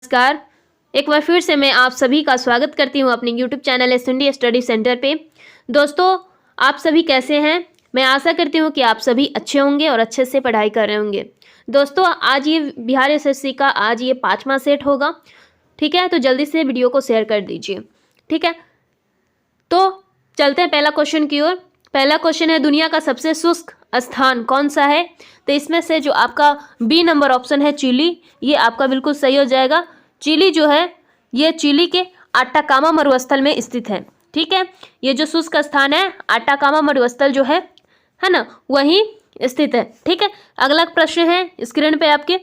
नमस्कार। एक बार फिर से मैं आप सभी का स्वागत करती हूं अपने YouTube channel S study centre पे। दोस्तों, आप सभी कैसे हैं? मैं आशा करती हूं कि आप सभी अच्छे होंगे और अच्छे से पढ़ाई कर रहे होंगे। दोस्तों, आज ये बिहार एसएससी का आज ये 5वां सेट होगा। ठीक है, तो जल्दी से वीडियो को शेयर कर दीजिए। ठीक है, तो चलते हैं पहला क्वेश्चन की ओर। पहला क्वेश्चन है, दुनिया का सबसे शुष्क स्थान कौन सा है? तो इसमें से जो आपका बी नंबर ऑप्शन है चिली, ये आपका बिल्कुल सही हो जाएगा। चिली जो है ये चिली के आटाकामा मरुस्थल में स्थित है। ठीक है, ये जो शुष्क स्थान है आटाकामा मरुस्थल जो है ना, वहीं स्थित है। ठीक है, अगला प्रश्न है स्क्रीन पे आपके,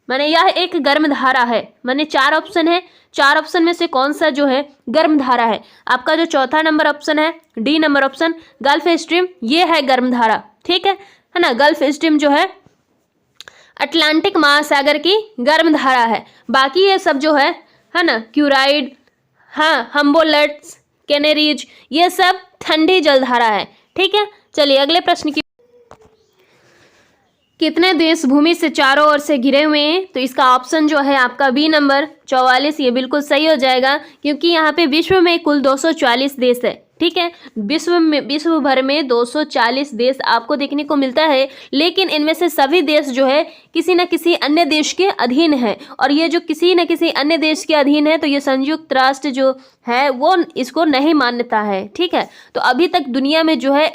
यह एक गर्म धारा है। 4 ऑप्शन है, 4 ऑप्शन में से कौन सा जो है गर्म धारा है? आपका जो चौथा नंबर ऑप्शन है, D number option, gulf stream, ये है गर्म धारा। ठीक है ना, गल्फ स्ट्रीम जो है अटलांटिक महासागर की गर्म धारा है। बाकी ये सब जो है ना, क्यूराइड, हाँ, हम्बोल्ट्स, कैनेरीज, ये सब ठंडी जलधारा है। ठीक है, चलिए अगले प्रश्न की। कितने देश भूमि से चारों ओर से घिरे हुए हैं? तो इसका ऑप्शन जो है आपका बी नंबर 44, ये बिल्कुल सही हो जाएगा, क्योंकि यहाँ पे विश्व में कुल 240 देश है। ठीक है, विश्व भर में 240 देश आपको देखने को मिलता है, लेकिन इनमें से सभी देश जो है किसी न किसी अन्य देश के अधीन है। और ये जो किसी न किसी अन्य देश के अधीन है, तो ये संयुक्त राष्ट्र जो है वो इसको नहीं मान्यता है। ठीक है, तो अभी तक दुनिया में जो है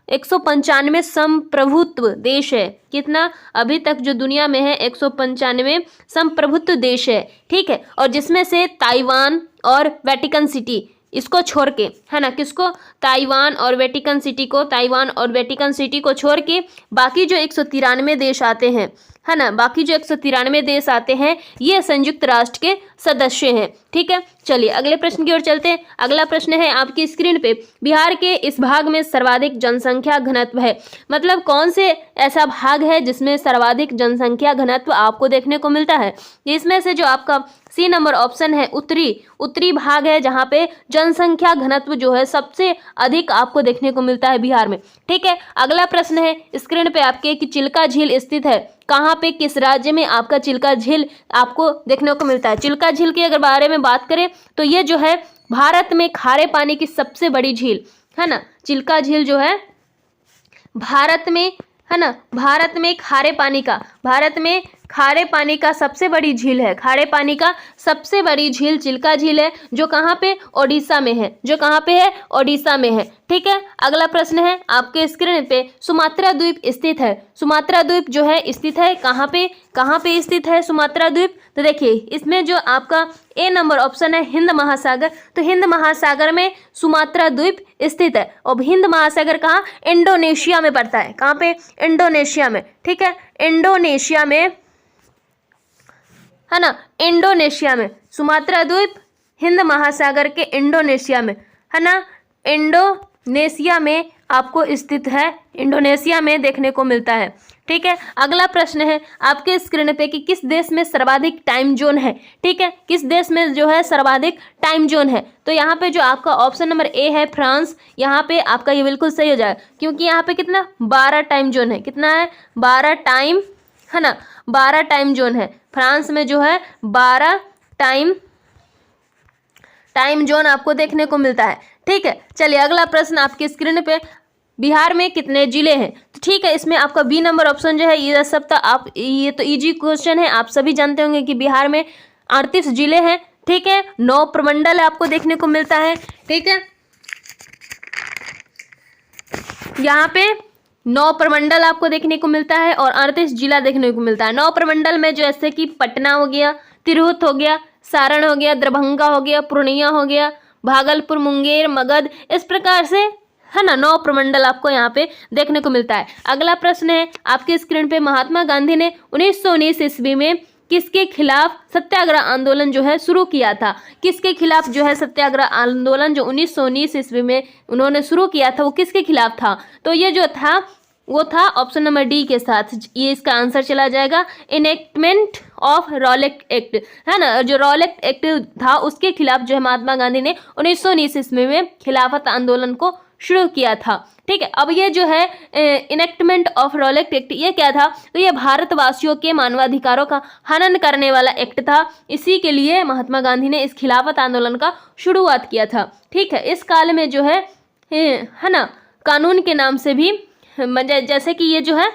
195 संप्रभुत्व देश है। कितना? अभी तक जो दुनिया में है 195 संप्रभुत्व देश है। ठीक है, और जिसमें से ताइवान और वेटिकन सिटी इसको छोड़ के, है ना, किसको? ताइवान और वेटिकन सिटी को छोड़ के बाकी जो 193 देश आते हैं, है ना, बाकी जो 193 देश आते हैं ये संयुक्त राष्ट्र के सदस्य हैं। ठीक है, चलिए अगले प्रश्न की ओर चलते हैं। अगला प्रश्न है आपकी स्क्रीन पे, बिहार के इस भाग में सर्वाधिक जनसंख्या घनत्व है। मतलब कौन से ऐसा भाग है जिसमें सर्वाधिक जनसंख्या घनत्व आपको देखने को मिलता है? इसमें से जो आपका सी नंबर ऑप्शन है उत्तरी भाग है, जहाँ पे जनसंख्या घनत्व जो है सबसे अधिक आपको देखने को मिलता है बिहार में। ठीक है, अगला प्रश्न है स्क्रीन पे आपके कि चिल्का झील स्थित है कहाँ पे, किस राज्य में आपका चिल्का झील आपको देखने को मिलता है? चिल्का झील की अगर बारे में बात करें तो ये जो है भारत में खारे पानी की सबसे बड़ी झील है ना। चिल्का झील जो है भारत में, है ना, भारत में खारे पानी का सबसे बड़ी झील है। खारे पानी का सबसे बड़ी झील चिल्का झील है, जो कहाँ पे? ओडिशा में है। जो कहाँ पे है? ओडिशा में है। ठीक है, अगला प्रश्न है आपके स्क्रीन पे, सुमात्रा द्वीप स्थित है। सुमात्रा द्वीप जो है स्थित है कहाँ पे स्थित है सुमात्रा द्वीप? तो देखिए इसमें जो आपका ए नंबर ऑप्शन है हिंद महासागर, तो हिंद महासागर में सुमात्रा द्वीप स्थित है। और हिंद महासागर कहाँ? इंडोनेशिया में पड़ता है। कहाँ पे? इंडोनेशिया में। ठीक है, इंडोनेशिया में, है ना, इंडोनेशिया में सुमात्रा द्वीप हिंद महासागर के इंडोनेशिया में, है ना, इंडोनेशिया में आपको स्थित है, इंडोनेशिया में देखने को मिलता है। ठीक है, अगला प्रश्न है आपके स्क्रीन पे कि किस देश में सर्वाधिक टाइम जोन है? ठीक है, किस देश में जो है सर्वाधिक टाइम जोन है? तो यहाँ पे जो आपका ऑप्शन नंबर ए है फ्रांस, यहाँ पे आपका ये बिल्कुल सही हो जाएगा, क्योंकि यहाँ पे कितना? 12 टाइम जोन है। कितना है? 12 टाइम, है ना, 12 टाइम जोन है। फ्रांस में जो है 12 टाइम जोन आपको देखने को मिलता है। ठीक है, चलिए अगला प्रश्न आपकी स्क्रीन पे, बिहार में कितने जिले हैं? तो ठीक है, इसमें आपका बी नंबर ऑप्शन जो है ये सब तो आप, ये तो इजी क्वेश्चन है, आप सभी जानते होंगे कि बिहार में 38 जिले हैं। ठीक है, 9 प्रमंडल आपको देखने को मिलता है। ठीक है, यहाँ पे 9 प्रमंडल आपको देखने को मिलता है और 38 जिला देखने को मिलता है। 9 प्रमंडल में जैसे कि पटना हो गया, तिरहुत हो गया, सारण हो गया, दरभंगा हो गया, पूर्णिया हो गया, भागलपुर, मुंगेर, मगध, इस प्रकार से, है ना, 9 प्रमंडल आपको यहाँ पे देखने को मिलता है। अगला प्रश्न है आपके स्क्रीन पे, महात्मा गांधी ने 1919 ईस्वी में किसके खिलाफ सत्याग्रह आंदोलन जो है शुरू किया था? किसके खिलाफ जो है सत्याग्रह आंदोलन जो 1919 ईस्वी में उन्होंने शुरू किया था, वो किसके खिलाफ था? तो ये जो था वो था ऑप्शन नंबर डी के साथ, ये इसका आंसर चला जाएगा, इनेक्टमेंट ऑफ रॉलेट एक्ट, है ना। जो रॉलेट एक्ट था उसके खिलाफ जो है महात्मा गांधी ने 1919 ईस्वी में खिलाफत आंदोलन को शुरू किया था। ठीक है। अब ये जो है इनेक्टमेंट ऑफ रॉलेट एक्ट, ये क्या था, तो ये भारतवासियों के मानवाधिकारों का हनन करने वाला एक्ट था। इसी के लिए महात्मा गांधी ने इस खिलाफत आंदोलन का शुरुआत किया था। ठीक है। इस काल में जो है ना, कानून के नाम से भी, जैसे कि ये जो है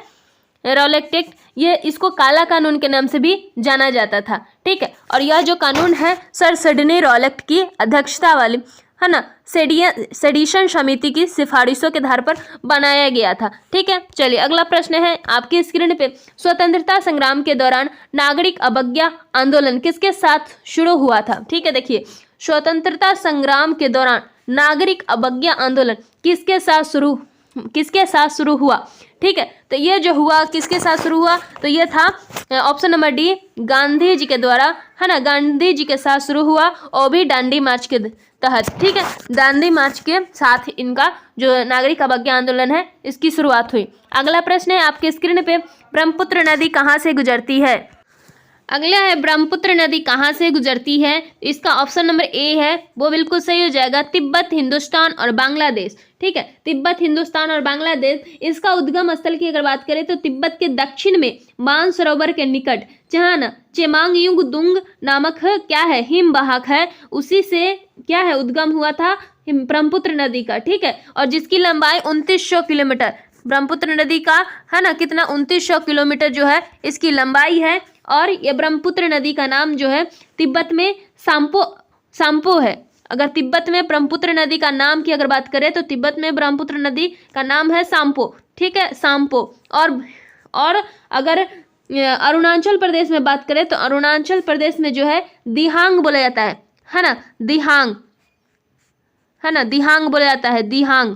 रॉलेट एक्ट, ये इसको काला कानून के नाम से भी जाना जाता था। ठीक है। और यह जो कानून है सर सिडनी रॉलेट की अध्यक्षता वाली, है ना, सेडिशन समिति की सिफारिशों के आधार पर बनाया गया था। ठीक है। चलिए अगला प्रश्न है आपकी स्क्रीन पे, स्वतंत्रता संग्राम के दौरान नागरिक अवज्ञा आंदोलन किसके साथ शुरू हुआ था। ठीक है। देखिए, स्वतंत्रता संग्राम के दौरान नागरिक अवज्ञा आंदोलन किसके साथ शुरू हुआ। ठीक है। तो ये जो हुआ किसके साथ शुरू हुआ, तो ये था option number D, Gandhi ji के द्वारा, है ना, गांधी जी के साथ शुरू हुआ और भी दांडी मार्च के तहत। ठीक है। दांडी मार्च के साथ इनका जो नागरिक अवज्ञा आंदोलन है इसकी शुरुआत हुई। अगला प्रश्न है आपके स्क्रीन पे, ब्रह्मपुत्र नदी कहाँ से गुजरती है। अगला है ब्रह्मपुत्र नदी कहाँ से गुजरती है, इसका ऑप्शन नंबर ए है, वो बिल्कुल सही हो जाएगा, तिब्बत, हिंदुस्तान और बांग्लादेश। ठीक है। तिब्बत, हिंदुस्तान और बांग्लादेश। इसका उद्गम स्थल की अगर बात करें तो तिब्बत के दक्षिण में मानसरोवर के निकट, जहाँ ना चेमांगयुंग दुंग नामक क्या है, हिमवाहक है, उसी से क्या है उद्गम हुआ था ब्रह्मपुत्र नदी का। ठीक है। और जिसकी लंबाई 2900 किलोमीटर, ब्रह्मपुत्र नदी का, है ना, कितना 2900 किलोमीटर जो है इसकी लंबाई है। और ये ब्रह्मपुत्र नदी का नाम जो है तिब्बत में सांपो है। अगर तिब्बत में ब्रह्मपुत्र नदी का नाम की अगर बात करें तो तिब्बत में ब्रह्मपुत्र नदी का नाम है सांपो। ठीक है, सांपो। और अगर अरुणाचल प्रदेश में बात करें तो अरुणाचल प्रदेश में जो है दिहांग बोला जाता है ना, दिहांग, है ना, दिहांग बोला जाता है, दिहांग।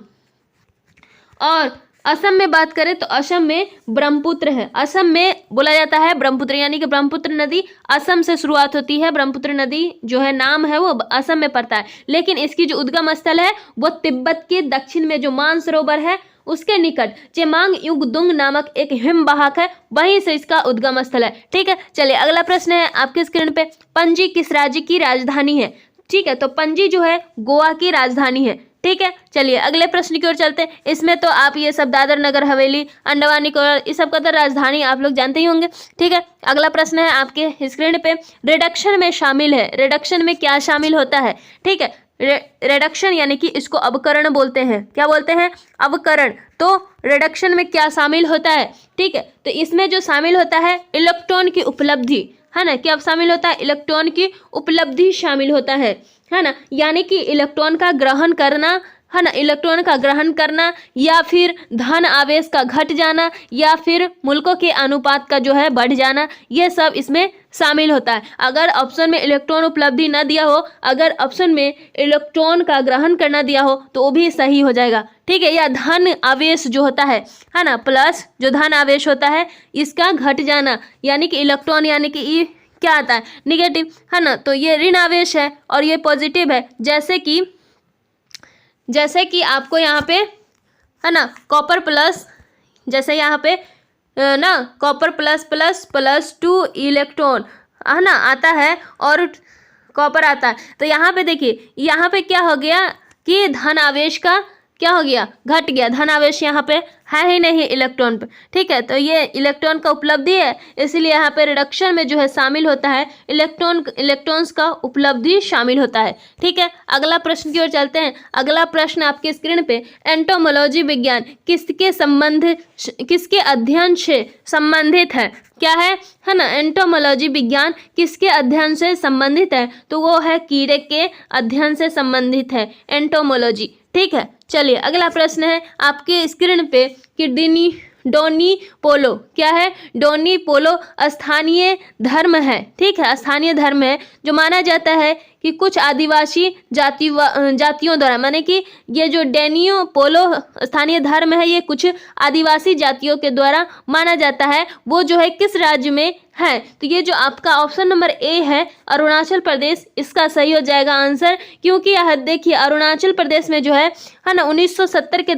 और असम में बात करें तो असम में ब्रह्मपुत्र है, असम में बोला जाता है ब्रह्मपुत्र, यानी कि ब्रह्मपुत्र नदी असम से शुरुआत होती है। ब्रह्मपुत्र नदी जो है नाम है वो असम में पड़ता है, लेकिन इसकी जो उद्गम स्थल है वो तिब्बत के दक्षिण में जो मानसरोवर है उसके निकट चेमांगयुंग नामक एक हिमवाहक है, वहीं से इसका उद्गम स्थल है। ठीक है। चलिए अगला प्रश्न है आपके स्क्रीन पे, पणजी किस राज्य की राजधानी है। ठीक है। तो पणजी जो है गोवा की राजधानी है। ठीक है। चलिए अगले प्रश्न की ओर चलते हैं। इसमें तो आप ये सब दादर नगर हवेली, अंडमान निकोबार, इस सब का तो राजधानी आप लोग जानते ही होंगे। ठीक है। अगला प्रश्न है आपके स्क्रीन पे, रिडक्शन में शामिल है, रिडक्शन में क्या शामिल होता है। ठीक है। रिडक्शन यानी कि इसको अवकरण बोलते हैं, क्या बोलते हैं, अवकरण। तो रिडक्शन में क्या शामिल होता है। ठीक है। तो इसमें जो शामिल होता है इलेक्ट्रॉन की उपलब्धि, है ना, क्या शामिल होता है, इलेक्ट्रॉन की उपलब्धि शामिल होता है ना, यानी कि इलेक्ट्रॉन का ग्रहण करना, है ना, इलेक्ट्रॉन का ग्रहण करना, या फिर धन आवेश का घट जाना, या फिर मुल्कों के अनुपात का जो है बढ़ जाना, ये सब इसमें शामिल होता है। अगर ऑप्शन में इलेक्ट्रॉन उपलब्धि ना दिया हो, अगर ऑप्शन में इलेक्ट्रॉन का ग्रहण करना दिया हो तो वो भी सही हो जाएगा। ठीक है। या धन आवेश जो होता है ना, प्लस जो धन आवेश होता है इसका घट जाना, यानी कि इलेक्ट्रॉन, यानी कि ई क्या आता है, निगेटिव, है ना, तो ये ऋण आवेश है और ये पॉजिटिव है। जैसे कि आपको यहाँ पे, है ना, कॉपर प्लस, जैसे यहाँ पे ना copper plus plus plus 2 electron, है ना, आता है और कॉपर आता है। तो यहाँ पे देखिए, यहाँ पे क्या हो गया कि धन आवेश का क्या हो गया, घट गया, धन आवेश यहाँ पे है ही नहीं इलेक्ट्रॉन पे। ठीक है। तो ये इलेक्ट्रॉन का उपलब्धि है, इसलिए यहाँ पे रिडक्शन में जो है शामिल होता है इलेक्ट्रॉन्स का उपलब्धि शामिल होता है। ठीक है। अगला प्रश्न की ओर चलते हैं। अगला प्रश्न आपके स्क्रीन पे, एंटोमोलॉजी विज्ञान किसके अध्ययन से संबंधित है, क्या है ना, एंटोमोलॉजी विज्ञान किसके अध्ययन से संबंधित है, तो वो है कीड़े के अध्ययन से संबंधित है एंटोमोलॉजी। ठीक है। चलिए अगला प्रश्न है आपके स्क्रीन पे कि डोनी पोलो क्या है, डोनी पोलो स्थानीय धर्म है। ठीक है। स्थानीय धर्म है जो माना जाता है कि कुछ आदिवासी जातियों द्वारा, माने कि ये जो डेनियो पोलो स्थानीय धर्म है ये कुछ आदिवासी जातियों के द्वारा माना जाता है। वो जो है किस राज्य में है, तो ये जो आपका ऑप्शन नंबर ए है अरुणाचल प्रदेश, इसका सही हो जाएगा आंसर। क्योंकि यह देखिए अरुणाचल प्रदेश में जो है ना 1970 के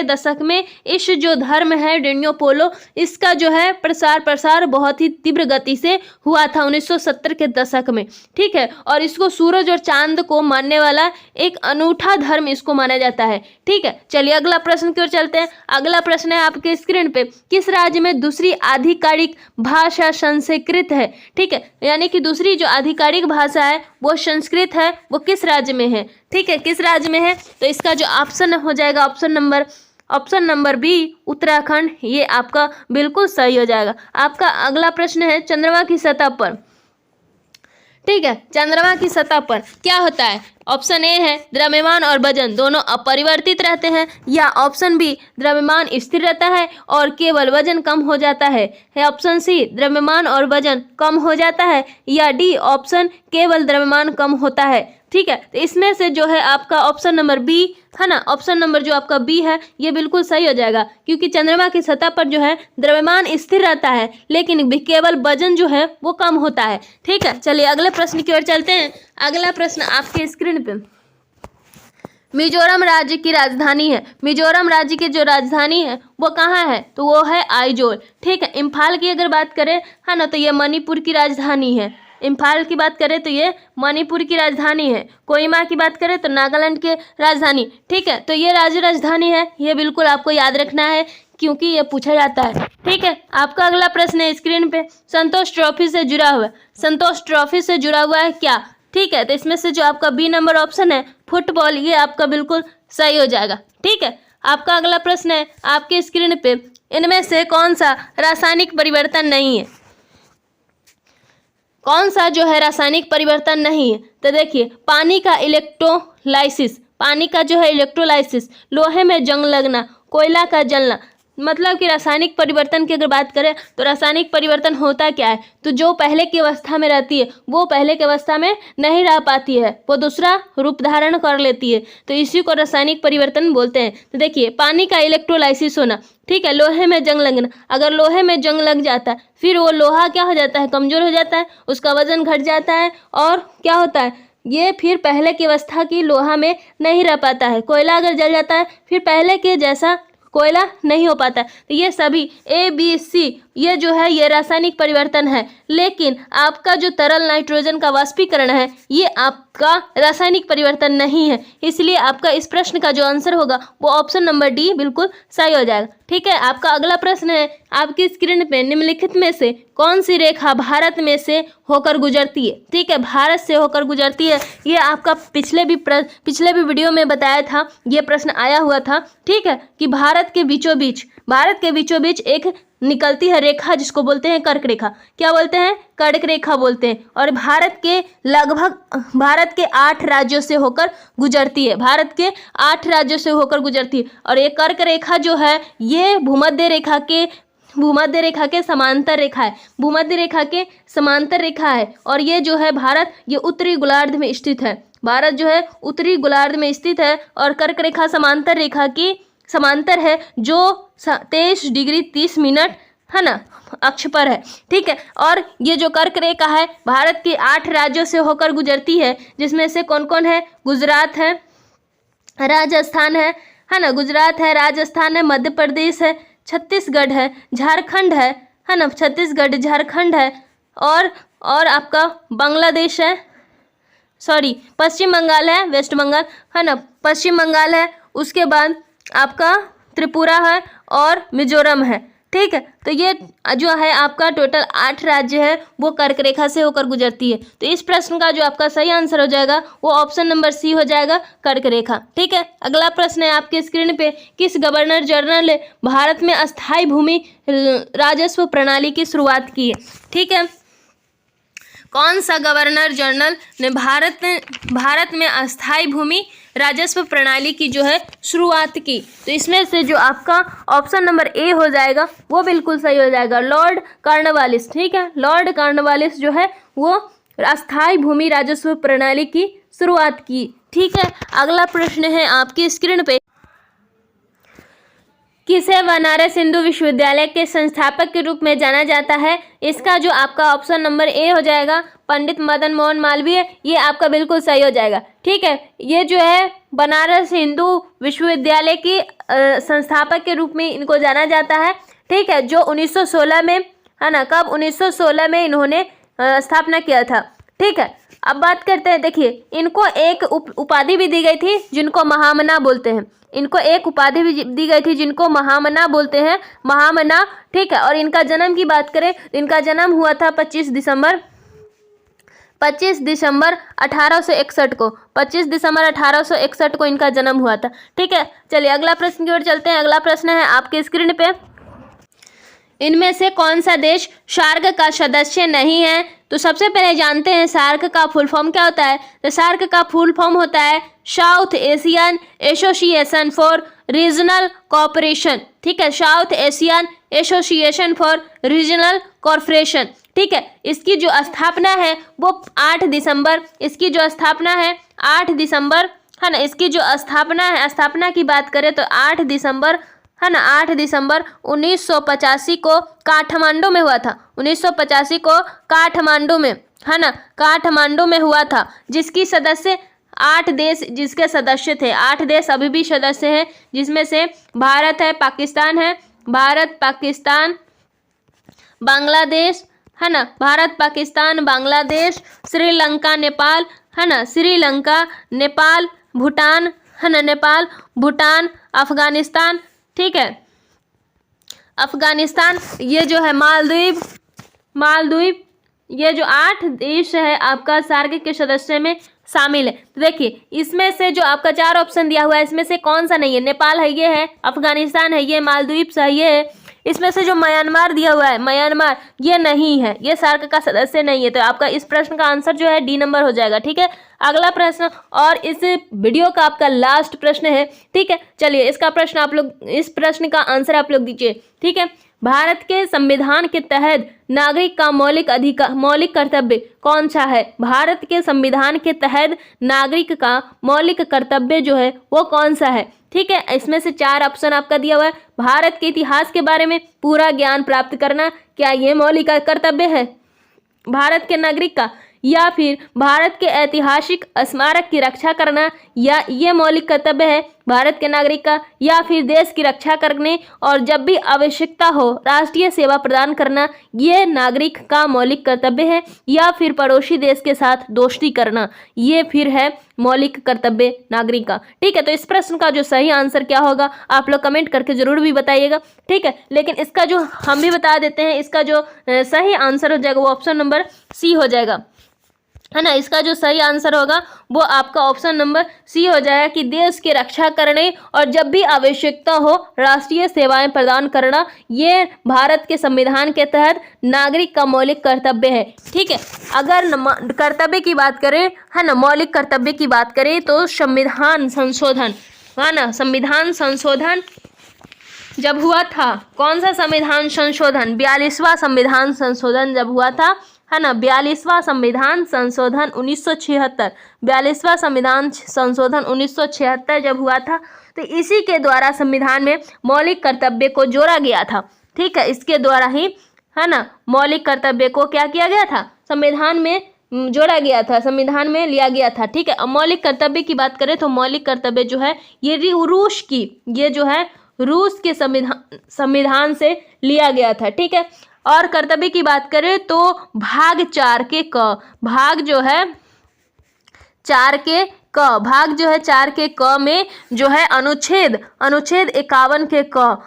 दशक में इस जो धर्म है डेनियो पोलो, इसका जो है प्रसार बहुत ही तीव्र गति से हुआ था 1970 के दशक में। ठीक है। और इसको सूरज और चांद को मानने वाला एक अनूठा धर्म इसको माना जाता है, ठीक है। चलिए अगला प्रश्न की ओर चलते हैं। अगला प्रश्न है आपके स्क्रीन पे, किस राज्य में दूसरी आधिकारिक भाषा संस्कृत है, ठीक है। यानी कि दूसरी जो आधिकारिक भाषा है वो संस्कृत है, वो किस राज्य में है, ठीक है, किस राज्य में है। तो इसका जो ऑप्शन हो जाएगा ऑप्शन नंबर बी उत्तराखंड, ये आपका बिल्कुल सही हो जाएगा। आपका अगला प्रश्न है चंद्रमा की सतह पर, ठीक है, चंद्रमा की सतह पर क्या होता है। ऑप्शन ए है द्रव्यमान और वजन दोनों अपरिवर्तित रहते हैं, या ऑप्शन बी द्रव्यमान स्थिर रहता है और केवल वजन कम हो जाता है, ऑप्शन सी द्रव्यमान और वजन कम हो जाता है, या डी ऑप्शन केवल द्रव्यमान कम होता है, ठीक है। तो इसमें से जो है आपका ऑप्शन नंबर बी है ना, ऑप्शन नंबर जो आपका बी है ये बिल्कुल सही हो जाएगा, क्योंकि चंद्रमा की सतह पर जो है द्रव्यमान स्थिर रहता है लेकिन केवल वजन जो है वो कम होता है, ठीक है। चलिए अगले प्रश्न की ओर चलते हैं। अगला प्रश्न आपके स्क्रीन पे, मिजोरम राज्य की राजधानी है, मिजोरम राज्य की जो राजधानी है वो कहाँ है, तो वो है आइजोल, ठीक है। इम्फाल की अगर बात करें है ना, तो ये मणिपुर की राजधानी है। इम्फाल की बात करें तो ये मणिपुर की राजधानी है। कोहिमा की बात करें तो नागालैंड की राजधानी, ठीक है। तो ये राज्य राजधानी है, ये बिल्कुल आपको याद रखना है क्योंकि ये पूछा जाता है, ठीक है। आपका अगला प्रश्न है स्क्रीन पे, संतोष ट्रॉफी से जुड़ा हुआ, संतोष ट्रॉफी से जुड़ा हुआ है क्या, ठीक है। तो इसमें से जो आपका बी नंबर ऑप्शन है फुटबॉल, ये आपका बिल्कुल सही हो जाएगा, ठीक है। आपका अगला प्रश्न है आपके स्क्रीन पे, इनमें से कौन सा रासायनिक परिवर्तन नहीं है, कौन सा जो है रासायनिक परिवर्तन नहीं है। तो देखिए पानी का इलेक्ट्रोलाइसिस, पानी का जो है इलेक्ट्रोलाइसिस, लोहे में जंग लगना, कोयला का जलना, मतलब कि रासायनिक परिवर्तन की अगर बात करें तो रासायनिक परिवर्तन होता क्या है, तो जो पहले की अवस्था में रहती है वो पहले की अवस्था में नहीं रह पाती है, वो दूसरा रूप धारण कर लेती है, तो इसी को रासायनिक परिवर्तन बोलते हैं। तो देखिए पानी का इलेक्ट्रोलाइसिस होना, ठीक है, लोहे में जंग लगना, अगर लोहे में जंग लग जाता है फिर वो लोहा क्या हो जाता है, कमज़ोर हो जाता है, उसका वजन घट जाता है और क्या होता है, ये फिर पहले की अवस्था की लोहा में नहीं रह पाता है। कोयला अगर जल जाता है फिर पहले के जैसा कोयला नहीं हो पाता। तो ये सभी ए बी सी ये जो है ये रासायनिक परिवर्तन है, लेकिन आपका जो तरल नाइट्रोजन का वाष्पीकरण है ये आपका रासायनिक परिवर्तन नहीं है, इसलिए आपका इस प्रश्न का जो आंसर होगा वो ऑप्शन नंबर डी बिल्कुल सही हो जाएगा, ठीक है। आपका अगला प्रश्न है आपकी स्क्रीन पे, निम्नलिखित में से कौन सी रेखा भारत में से होकर गुजरती है, ठीक है, भारत से होकर गुजरती है। ये आपका पिछले भी वीडियो में बताया था, ये प्रश्न आया हुआ था, ठीक है, कि भारत के बीचों बीच एक निकलती है रेखा जिसको बोलते हैं कर्क रेखा, क्या बोलते हैं, कर्क रेखा बोलते हैं, और भारत के 8 राज्यों से होकर गुजरती है, भारत के 8 राज्यों से होकर गुजरती है। और ये कर्क रेखा जो है ये भूमध्य रेखा के समांतर रेखा है, भूमध्य रेखा के समांतर रेखा है, और ये जो है भारत ये उत्तरी गोलार्ध में स्थित है, भारत जो है उत्तरी गोलार्ध में स्थित है, और कर्क रेखा समांतर रेखा की समांतर है जो 23 डिग्री 30 मिनट है ना अक्ष पर है, ठीक है। और ये जो कर्क रेखा है भारत के 8 राज्यों से होकर गुजरती है, जिसमें से कौन कौन है, गुजरात है, राजस्थान है ना, गुजरात है, राजस्थान है, मध्य प्रदेश है, छत्तीसगढ़ है, झारखंड है ना, छत्तीसगढ़ झारखंड है, और आपका बांग्लादेश है, सॉरी पश्चिम बंगाल है, वेस्ट बंगाल है ना, पश्चिम बंगाल है, उसके बाद आपका त्रिपुरा है और मिजोरम है, ठीक है। तो ये जो है आपका टोटल 8 राज्य है वो कर्क रेखा से होकर गुजरती है। तो इस प्रश्न का जो आपका सही आंसर हो जाएगा वो ऑप्शन नंबर सी हो जाएगा, कर्क रेखा, ठीक है। अगला प्रश्न है आपके स्क्रीन पे, किस गवर्नर जनरल ने भारत में अस्थायी भूमि राजस्व प्रणाली की शुरुआत की है, ठीक है। कौन सा गवर्नर जनरल ने भारत में अस्थायी भूमि राजस्व प्रणाली की जो है शुरुआत की, तो इसमें से जो आपका ऑप्शन नंबर ए हो जाएगा वो बिल्कुल सही हो जाएगा, लॉर्ड कॉर्नवालिस, ठीक है, लॉर्ड कॉर्नवालिस जो है वो अस्थायी भूमि राजस्व प्रणाली की शुरुआत की, ठीक है। अगला प्रश्न है आपकी स्क्रीन पे, किसे बनारस हिंदू विश्वविद्यालय के संस्थापक के रूप में जाना जाता है, इसका जो आपका ऑप्शन नंबर ए हो जाएगा पंडित मदन मोहन मालवीय, ये आपका बिल्कुल सही हो जाएगा, ठीक है। ये जो है बनारस हिंदू विश्वविद्यालय की संस्थापक के रूप में इनको जाना जाता है, ठीक है, जो 1916 में है ना, कब 1916 में इन्होंने स्थापना किया था, ठीक है। अब बात करते हैं, देखिए इनको एक उपाधि भी दी गई थी जिनको महामना बोलते हैं। इनको एक उपाधि भी दी गई थी जिनको महामना बोलते हैं, महामना, ठीक है। और इनका जन्म की बात करें, इनका जन्म हुआ था 25 दिसंबर 1861 को, 25 दिसंबर 1861 को इनका जन्म हुआ था, ठीक है। चलिए अगला प्रश्न की ओर चलते हैं। अगला प्रश्न है आपके स्क्रीन पे, इनमें से कौन सा देश सार्क का सदस्य नहीं है? तो सबसे पहले जानते हैं सार्क का फुल फॉर्म क्या होता है। तो सार्क का फुल फॉर्म होता है south Asian association for regional cooperation, ठीक है, south Asian association for regional corporation, ठीक है। इसकी जो स्थापना है वो 8 दिसंबर, इसकी जो स्थापना है 8 दिसंबर, है ना। इसकी जो स्थापना है, स्थापना की बात करें तो 8 दिसंबर, है ना, 8 दिसंबर 1985 को काठमांडू में हुआ था। 1985 को काठमांडू में, है ना, काठमांडू में हुआ था, जिसकी सदस्य 8 देश, जिसके सदस्य थे 8 देश अभी भी सदस्य हैं, जिसमें से भारत है, पाकिस्तान है, भारत पाकिस्तान बांग्लादेश, है ना, भारत पाकिस्तान बांग्लादेश, श्रीलंका नेपाल, है ना, श्रीलंका नेपाल भूटान, है ना, नेपाल भूटान, अफगानिस्तान, ठीक है, अफगानिस्तान, ये जो है मालदीव, मालदीव, ये जो 8 देश है आपका सार्क के सदस्य में शामिल है। तो देखिए इसमें से जो आपका 4 ऑप्शन दिया हुआ है इसमें से कौन सा नहीं है? नेपाल है, ये है, अफगानिस्तान है, ये मालदीव है, ये है। इसमें से जो म्यांमार दिया हुआ है, म्यांमार, ये नहीं है, ये सार्क का सदस्य नहीं है। तो आपका इस प्रश्न का आंसर जो है डी नंबर हो जाएगा, ठीक है। अगला प्रश्न और इस वीडियो का आपका लास्ट प्रश्न है, ठीक है। चलिए इसका प्रश्न आप लोग, इस प्रश्न का आंसर आप लोग दीजिए, ठीक है। भारत के संविधान के तहत नागरिक का मौलिक कर्तव्य कौन सा है? भारत के संविधान के तहत नागरिक का मौलिक कर्तव्य जो है वो कौन सा है? ठीक है, इसमें से 4 ऑप्शन आपका दिया हुआ है। भारत के इतिहास के बारे में पूरा ज्ञान प्राप्त करना, क्या ये मौलिक कर्तव्य है भारत के नागरिक का? या फिर भारत के ऐतिहासिक स्मारक की रक्षा करना, या ये मौलिक कर्तव्य है भारत के नागरिक का? या फिर देश की रक्षा करने और जब भी आवश्यकता हो राष्ट्रीय सेवा प्रदान करना, ये नागरिक का मौलिक कर्तव्य है? या फिर पड़ोसी देश के साथ दोस्ती करना, ये फिर है मौलिक कर्तव्य नागरिक का? ठीक है, तो इस प्रश्न का जो सही आंसर क्या होगा आप लोग कमेंट करके जरूर भी बताइएगा, ठीक है। लेकिन इसका जो हम भी बता देते हैं, इसका जो सही आंसर हो जाएगा वो ऑप्शन नंबर सी हो जाएगा, है ना। इसका जो सही आंसर होगा वो आपका ऑप्शन नंबर सी हो जाएगा कि देश की रक्षा करने और जब भी आवश्यकता हो राष्ट्रीय सेवाएं प्रदान करना, ये भारत के संविधान के तहत नागरिक का मौलिक कर्तव्य है, ठीक है। अगर कर्तव्य की बात करें, है ना, मौलिक कर्तव्य की बात करें तो संविधान संशोधन, है ना, संविधान संशोधन जब हुआ था, कौन सा संविधान संशोधन? 42वां संविधान संशोधन जब हुआ था, है ना, 42वां संविधान संशोधन 1976, 42वां संविधान संशोधन 1976 जब हुआ था, तो इसी के द्वारा संविधान में मौलिक कर्तव्य को जोड़ा गया था, ठीक है। इसके द्वारा ही, है ना, मौलिक कर्तव्य को क्या किया गया था? संविधान में जोड़ा गया था, संविधान में लिया गया था, ठीक है। अब मौलिक कर्तव्य की बात करें तो मौलिक कर्तव्य जो है ये रूस की, ये जो है रूस के संविधान से लिया गया था, ठीक है। और कर्तव्य की बात करें तो भाग 4 के क, भाग जो है 4 के क, भाग जो है 4 के क में जो है अनुच्छेद 51 के क,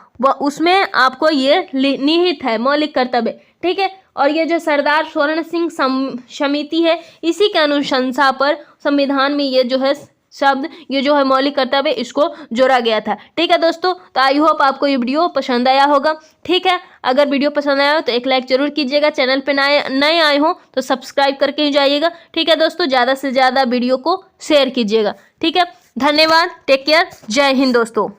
उसमें आपको ये निहित है मौलिक कर्तव्य, ठीक है। और ये जो सरदार स्वर्ण सिंह समिति है, इसी के अनुशंसा पर संविधान में ये जो है शब्द, ये जो है मौलिक कर्तव्य, इसको जोड़ा गया था, ठीक है दोस्तों। तो आई होप आपको ये वीडियो पसंद आया होगा, ठीक है। अगर वीडियो पसंद आया हो तो एक लाइक जरूर कीजिएगा, चैनल पे नए आए हो तो सब्सक्राइब करके ही जाइएगा, ठीक है दोस्तों। ज़्यादा से ज़्यादा वीडियो को शेयर कीजिएगा, ठीक है। धन्यवाद, टेक केयर, जय हिंद दोस्तों।